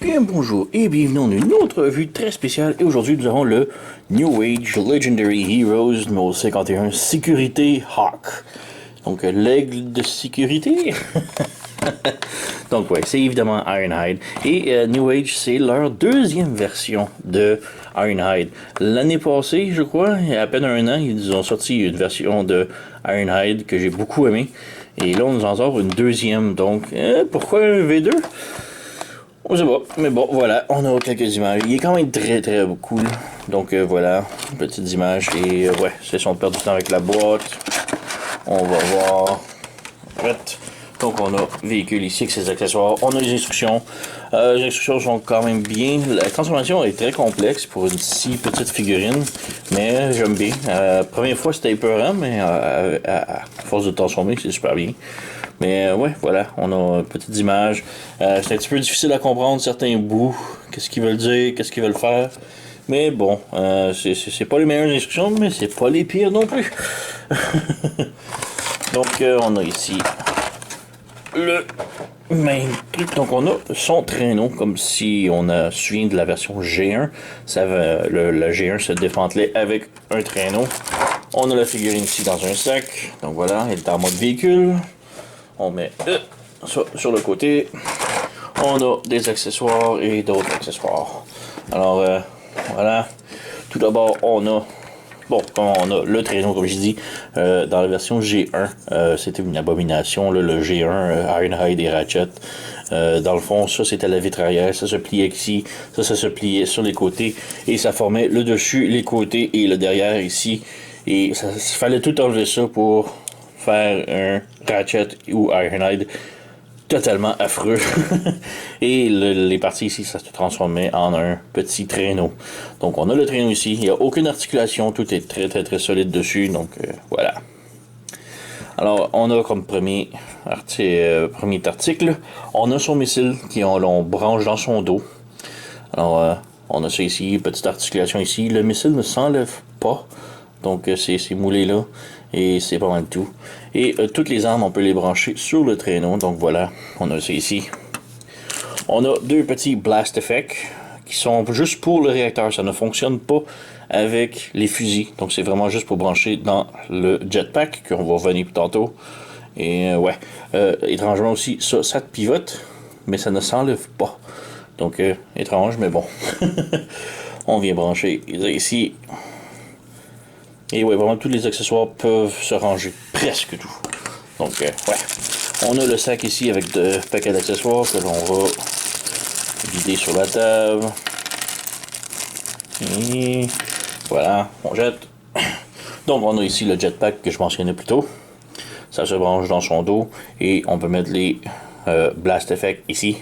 Bien bonjour et bienvenue dans une autre revue très spéciale. Et aujourd'hui, nous avons le New Age Legendary Heroes numéro 51, Sécurité Hawk. Donc, l'aigle de sécurité. Donc, ouais, c'est évidemment Ironhide. Et New Age, c'est leur deuxième version de Ironhide. L'année passée, je crois, il y a à peine un an, ils ont sorti une version de Ironhide que j'ai beaucoup aimé. Et là, on nous en sort une deuxième. Donc, pourquoi un V2? On sait pas, mais bon, voilà, on a quelques images. Il est quand même très très cool. Donc voilà, petites images. Et ouais, c'est si on perd du temps avec la boîte. On va voir. Donc on a véhicule ici avec ses accessoires. On a les instructions. Les instructions sont quand même bien. La transformation est très complexe pour une si petite figurine. Mais j'aime bien. Première fois c'était épeurant, mais à force de transformer, c'est super bien. Mais ouais, voilà, on a petites images. C'est un petit peu difficile à comprendre certains bouts. Qu'est-ce qu'ils veulent dire, qu'est-ce qu'ils veulent faire. Mais bon, c'est pas les meilleures instructions, mais c'est pas les pires non plus. Donc on a ici le main truc. Donc on a son traîneau, comme si on a suivi de la version G1. Le G1 se défantelait avec un traîneau. On a la figurine ici dans un sac. Donc voilà, elle est en mode véhicule. On met ça sur le côté. On a des accessoires et d'autres accessoires. Alors, voilà. Tout d'abord, on a le traîneau, comme je dis, dans la version G1. C'était une abomination, là, le G1, Ironhide et Ratchet. Dans le fond, ça, c'était la vitre arrière. Ça se pliait ici. Ça se pliait sur les côtés. Et ça formait le dessus, les côtés et le derrière ici. Et il fallait tout enlever ça pour faire un Ratchet ou Ironhide totalement affreux. Et les parties ici, ça se transformait en un petit traîneau. Donc on a le traîneau ici, il n'y a aucune articulation, tout est très très très solide dessus, donc voilà. Alors on a comme premier article, on a son missile qui on branche dans son dos. Alors on a ça ici, petite articulation ici, le missile ne s'enlève pas, donc c'est moulé là. Et c'est pas mal tout. Et toutes les armes, on peut les brancher sur le traîneau. Donc voilà, on a ça ici. On a deux petits blast effects qui sont juste pour le réacteur. Ça ne fonctionne pas avec les fusils. Donc c'est vraiment juste pour brancher dans le jetpack qu'on va revenir plus tantôt. Et ouais, étrangement aussi, ça pivote, mais ça ne s'enlève pas. Donc étrange, mais bon. On vient brancher ici. Et ouais, vraiment tous les accessoires peuvent se ranger, presque tout. Donc ouais, on a le sac ici avec de paquets d'accessoires que l'on va vider sur la table. Et voilà, on jette. Donc on a ici le jetpack que je mentionnais plus tôt. Ça se branche dans son dos et on peut mettre les blast effects ici.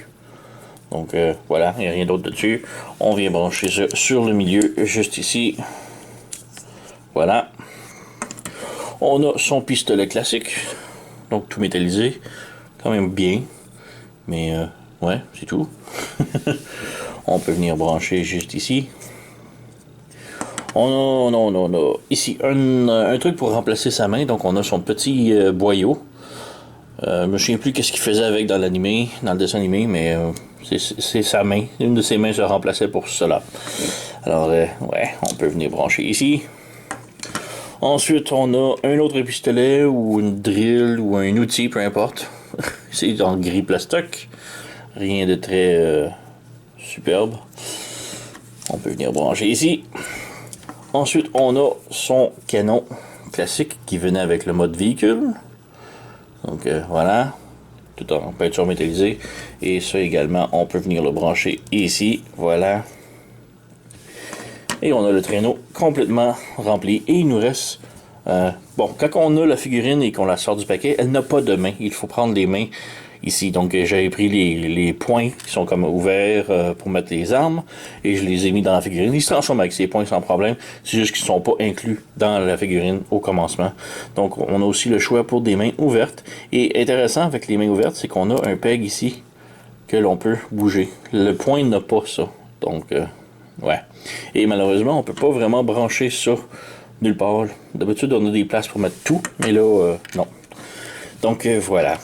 Donc voilà, il n'y a rien d'autre dessus. On vient brancher ça sur le milieu, juste ici. Voilà. On a son pistolet classique. Donc tout métallisé. Quand même bien. Mais ouais, c'est tout. On peut venir brancher juste ici. On a ici un truc pour remplacer sa main. Donc on a son petit boyau. Je me souviens plus qu'est-ce qu'il faisait avec dans l'animé, dans le dessin animé, mais c'est sa main. Une de ses mains se remplaçait pour cela. Alors ouais, on peut venir brancher ici. Ensuite, on a un autre pistolet ou une drill ou un outil, peu importe. C'est en gris plastoc. Rien de très superbe. On peut venir brancher ici. Ensuite, on a son canon classique qui venait avec le mode véhicule. Donc voilà. Tout en peinture métallisée. Et ça également, on peut venir le brancher ici. Voilà. Et on a le traîneau complètement rempli. Et il nous reste... bon, quand on a la figurine et qu'on la sort du paquet, elle n'a pas de main. Il faut prendre les mains ici. Donc j'avais pris les points qui sont comme ouverts pour mettre les armes. Et je les ai mis dans la figurine. Ils se transforment avec ces points sans problème. C'est juste qu'ils ne sont pas inclus dans la figurine au commencement. Donc on a aussi le choix pour des mains ouvertes. Et intéressant avec les mains ouvertes, c'est qu'on a un peg ici que l'on peut bouger. Le point n'a pas ça. Donc... ouais. Et malheureusement, on peut pas vraiment brancher ça nulle part. D'habitude, on a des places pour mettre tout, mais là, non. Donc, voilà.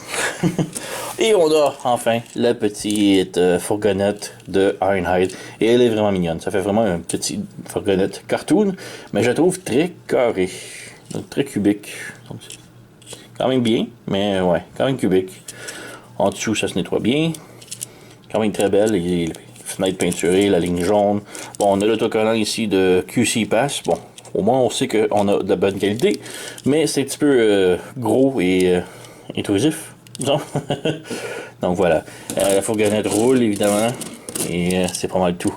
Et on a enfin la petite fourgonnette de Ironhide. Et elle est vraiment mignonne. Ça fait vraiment une petite fourgonnette cartoon, mais je la trouve très carrée. Donc très cubique. Donc, quand même bien, mais ouais, quand même cubique. En dessous, ça se nettoie bien. Quand même très belle. Les fenêtres peinturées, la ligne jaune. Bon, on a l'autocollant ici de QC Pass. Bon, au moins on sait qu'on a de la bonne qualité, mais c'est un petit peu gros et intrusif. Non? Donc voilà. La fourgonnette roule évidemment. Et c'est pas mal tout.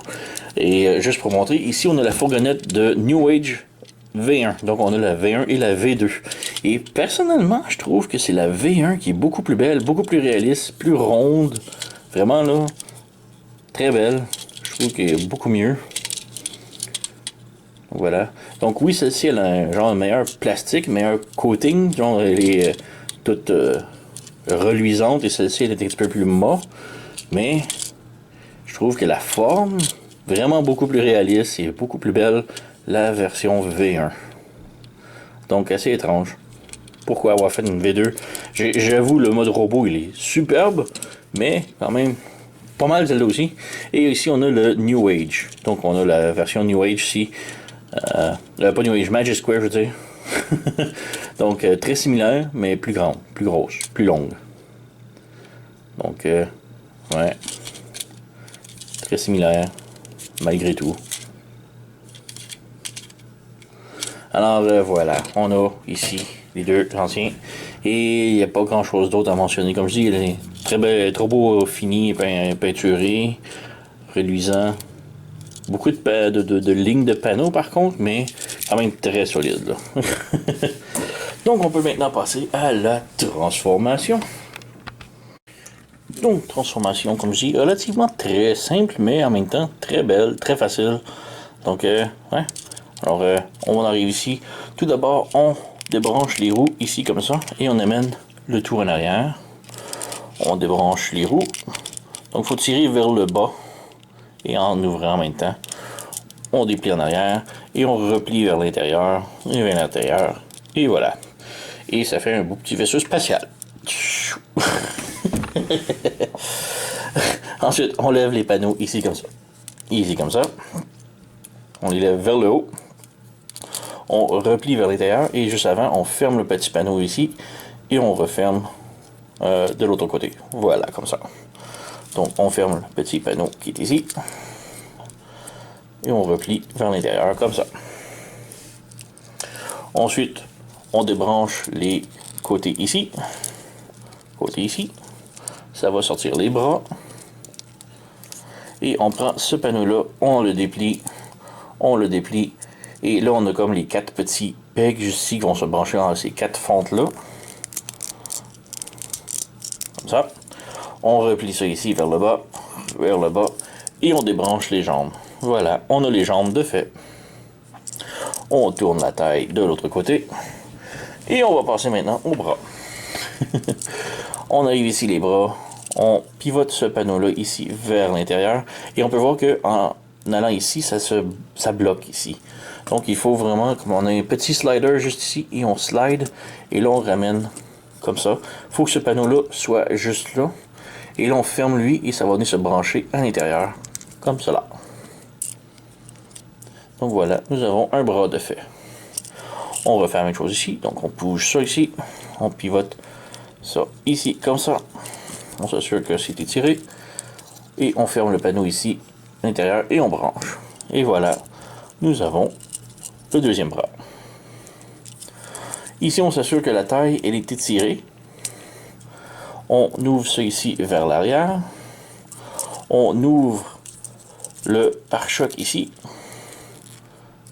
Et juste pour montrer, ici on a la fourgonnette de New Age V1. Donc on a la V1 et la V2. Et personnellement, je trouve que c'est la V1 qui est beaucoup plus belle, beaucoup plus réaliste, plus ronde. Vraiment là, très belle. Je trouve qu'elle est beaucoup mieux. Voilà. Donc oui, celle-ci, elle a un genre de meilleur plastique, meilleur coating. Genre, elle est toute reluisante et celle-ci, elle est un petit peu plus mate. Mais je trouve que la forme, vraiment beaucoup plus réaliste et beaucoup plus belle, la version V1. Donc assez étrange. Pourquoi avoir fait une V2? J'avoue, le mode robot, il est superbe, mais quand même pas mal celle-là aussi. Et ici, on a le New Age. Donc on a la version New Age ici. Pas New Age, Magic Square, je veux dire. Donc, très similaire, mais plus grande, plus grosse, plus longue. Donc, ouais. Très similaire, malgré tout. Alors, voilà. On a ici les deux anciens. Et il n'y a pas grand chose d'autre à mentionner. Comme je dis, il est très bel, trop beau, fini, peinturé, reluisant. Beaucoup de lignes de panneaux par contre, mais quand même très solide. Là. Donc on peut maintenant passer à la transformation. Donc transformation, comme je dis, relativement très simple, mais en même temps très belle, très facile. Donc ouais. Alors on arrive ici. Tout d'abord, on débranche les roues ici comme ça et on amène le tout en arrière. On débranche les roues. Donc il faut tirer vers le bas et en ouvrant en même temps. On déplie en arrière et on replie vers l'intérieur et vers l'intérieur. Et voilà. Et ça fait un beau petit vaisseau spatial. Ensuite, on lève les panneaux ici comme ça. Ici comme ça. On les lève vers le haut. On replie vers l'intérieur et juste avant, on ferme le petit panneau ici et on referme de l'autre côté. Voilà, comme ça. Donc, on ferme le petit panneau qui est ici. Et on replie vers l'intérieur comme ça. Ensuite, on débranche les côtés ici. Côté ici. Ça va sortir les bras. Et on prend ce panneau-là, on le déplie. On le déplie. Et là, on a comme les quatre petits pegs juste ici qui vont se brancher dans ces quatre fentes-là. Comme ça. On replie ça ici vers le bas. Vers le bas. Et on débranche les jambes. Voilà, on a les jambes de fait. On tourne la taille de l'autre côté. Et on va passer maintenant aux bras. On arrive ici les bras. On pivote ce panneau-là ici vers l'intérieur. Et on peut voir qu'en allant ici, ça bloque ici. Donc il faut vraiment, comme on a un petit slider juste ici, et on slide. Et là on ramène comme ça. Il faut que ce panneau-là soit juste là. Et là on ferme lui et ça va venir se brancher à l'intérieur. Comme cela. Donc voilà, nous avons un bras de fait. On va faire la même chose ici. Donc on bouge ça ici. On pivote ça ici, comme ça. On s'assure que c'est étiré. Et on ferme le panneau ici, à l'intérieur, et on branche. Et voilà, nous avons le deuxième bras. Ici, on s'assure que la taille, elle est étirée. On ouvre ça ici vers l'arrière. On ouvre le pare-choc ici.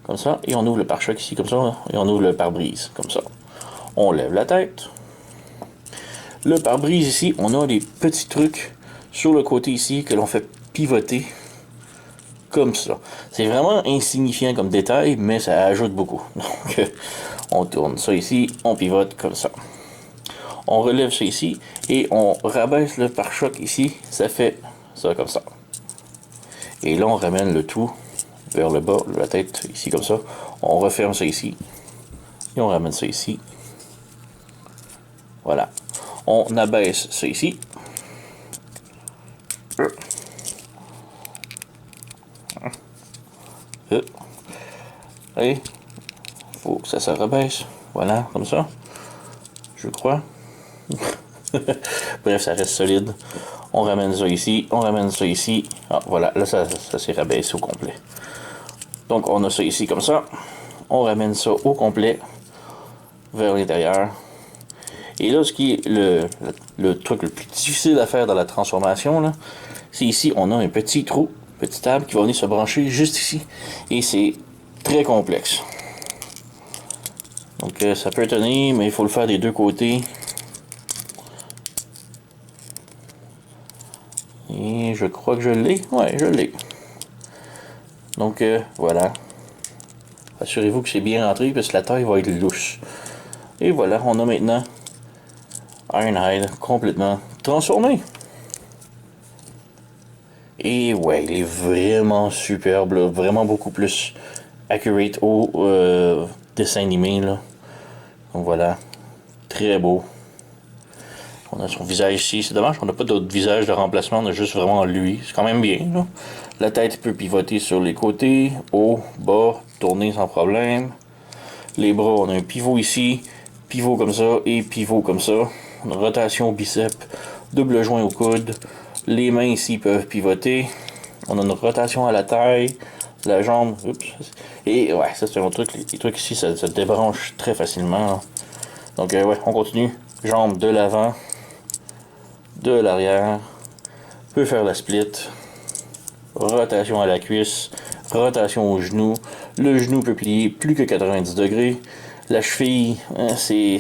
Comme ça, et on ouvre le pare-choc ici, comme ça, et on ouvre le pare-brise, comme ça. On lève la tête. Le pare-brise ici, on a des petits trucs sur le côté ici que l'on fait pivoter, comme ça. C'est vraiment insignifiant comme détail, mais ça ajoute beaucoup. Donc, on tourne ça ici, on pivote comme ça. On relève ça ici, et on rabaisse le pare-choc ici, ça fait ça comme ça. Et là, on ramène le tout vers le bas, la tête ici comme ça. On referme ça ici. Et on ramène ça ici. Voilà. On abaisse ça ici. Et faut que ça se rebaisse. Voilà, comme ça. Je crois. Bref, ça reste solide. On ramène ça ici, on ramène ça ici. Ah, voilà, là, ça s'est rabaissé au complet. Donc, on a ça ici comme ça. On ramène ça au complet vers l'intérieur. Et là, ce qui est le truc le plus difficile à faire dans la transformation, là, c'est ici, on a un petit trou, petit table qui va venir se brancher juste ici. Et c'est très complexe. Donc, ça peut tenir, mais il faut le faire des deux côtés. Et je crois que je l'ai. Ouais, je l'ai. Donc, voilà. Assurez-vous que c'est bien rentré parce que la taille va être louche. Et voilà, on a maintenant Ironhide complètement transformé. Et ouais, il est vraiment superbe, là. Vraiment beaucoup plus accurate au dessin animé, là. Donc voilà, très beau. On a son visage ici. C'est dommage qu'on n'a pas d'autre visage de remplacement. On a juste vraiment lui. C'est quand même bien, là. La tête peut pivoter sur les côtés, haut, bas, tourner sans problème. Les bras, on a un pivot ici, pivot comme ça et pivot comme ça. On a rotation au biceps, double joint au coude. Les mains ici peuvent pivoter. On a une rotation à la taille, la jambe. Oups. Et ouais, ça c'est un autre truc. Les trucs ici, ça débranche très facilement, là. Donc ouais, on continue. Jambes de l'avant, de l'arrière. Peut faire la split. Rotation à la cuisse, rotation au genou. Le genou peut plier plus que 90 degrés. La cheville, c'est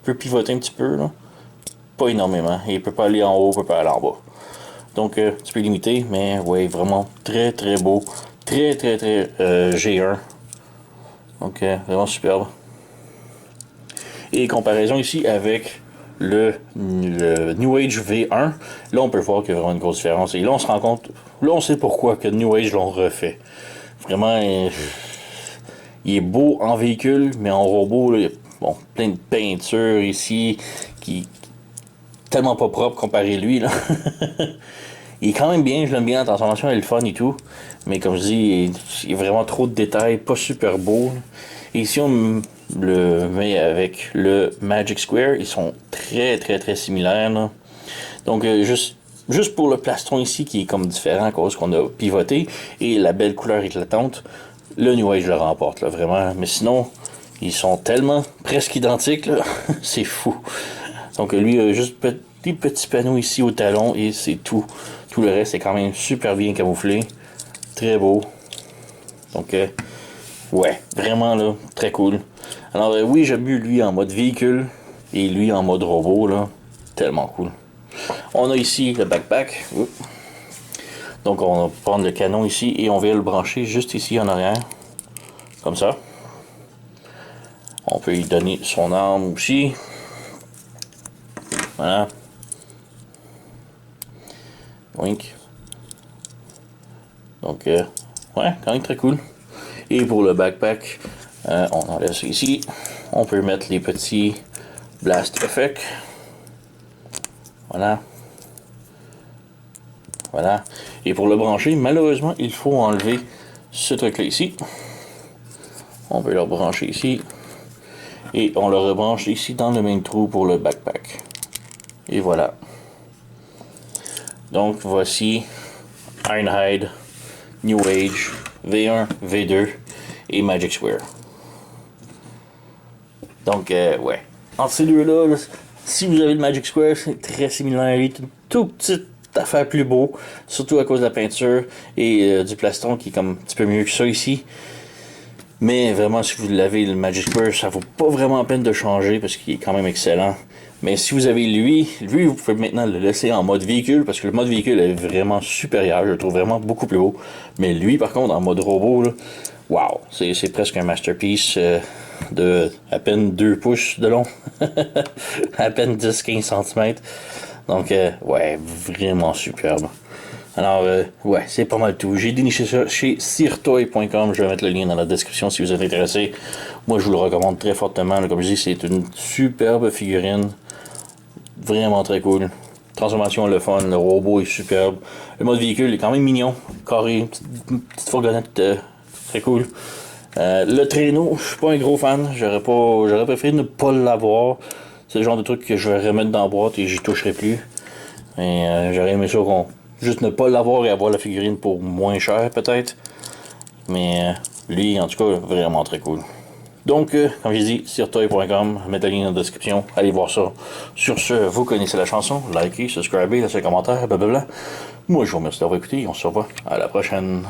peut pivoter un petit peu, là. Pas énormément. Il peut pas aller en haut, peut pas aller en bas. Donc, tu peux limiter, mais ouais, vraiment très très beau. Très très très G1. Donc, vraiment superbe. Et comparaison ici avec le New Age V1, là on peut voir qu'il y a vraiment une grosse différence. Et là on se rend compte, là on sait pourquoi que New Age l'ont refait. Vraiment, il est beau en véhicule, mais en robot, là, il y a bon, plein de peinture ici, qui tellement pas propre comparé à lui, là. Il est quand même bien, je l'aime bien, la transformation elle est le fun et tout. Mais comme je dis, il y a vraiment trop de détails, pas super beau. Et ici on le met avec le Magic Square, ils sont très très très similaires, là. Donc juste pour le plastron ici qui est comme différent à cause qu'on a pivoté et la belle couleur éclatante, le New Age le remporte là, vraiment. Mais sinon, ils sont tellement presque identiques là, c'est fou. Donc lui juste des petits panneaux ici au talon et c'est tout. Tout le reste est quand même super bien camouflé, très beau. Donc ouais, vraiment là, très cool. Alors oui, j'aime mieux lui en mode véhicule et lui en mode robot là, tellement cool. On a ici le backpack. Donc on va prendre le canon ici et on va le brancher juste ici en arrière. Comme ça. On peut lui donner son arme aussi. Voilà. Wink. Donc ouais, quand même très cool. Et pour le backpack, on enlève ça ici. On peut mettre les petits blast effects. Voilà. Voilà. Et pour le brancher, malheureusement, il faut enlever ce truc-là ici. On peut le brancher ici. Et on le rebranche ici dans le même trou pour le backpack. Et voilà. Donc voici Ironhide, New Age, V1, V2 et Magic Square. Donc ouais. Entre ces deux-là, là, si vous avez le Magic Square, c'est très similaire. Il est une toute petite affaire plus beau, surtout à cause de la peinture et du plastron qui est comme un petit peu mieux que ça ici. Mais vraiment, si vous l'avez le Magic Square, ça vaut pas vraiment la peine de changer parce qu'il est quand même excellent. Mais si vous avez lui, vous pouvez maintenant le laisser en mode véhicule parce que le mode véhicule est vraiment supérieur. Je le trouve vraiment beaucoup plus beau. Mais lui, par contre, en mode robot, là, wow, c'est presque un masterpiece de à peine 2 pouces de long. À peine 10-15 cm. Donc, ouais, vraiment superbe. Alors, ouais, c'est pas mal tout. J'ai déniché ça chez sirtoy.com. Je vais mettre le lien dans la description si vous êtes intéressé. Moi, je vous le recommande très fortement. Comme je dis, c'est une superbe figurine. Vraiment très cool. Transformation, le fun, le robot est superbe. Le mode véhicule est quand même mignon, carré, petite fourgonnette très cool. Le traîneau, je suis pas un gros fan. J'aurais préféré ne pas l'avoir. C'est le genre de truc que je vais remettre dans la boîte et j'y toucherai plus. Et j'aurais aimé ça juste ne pas l'avoir et avoir la figurine pour moins cher peut-être. Mais lui, en tout cas, vraiment très cool. Donc, comme j'ai dit, sirtoy.com, mettez le lien dans la description, allez voir ça. Sur ce, vous connaissez la chanson, likez, subscribez, laissez un commentaire, blablabla. Moi, je vous remercie d'avoir écouté, on se revoit à la prochaine.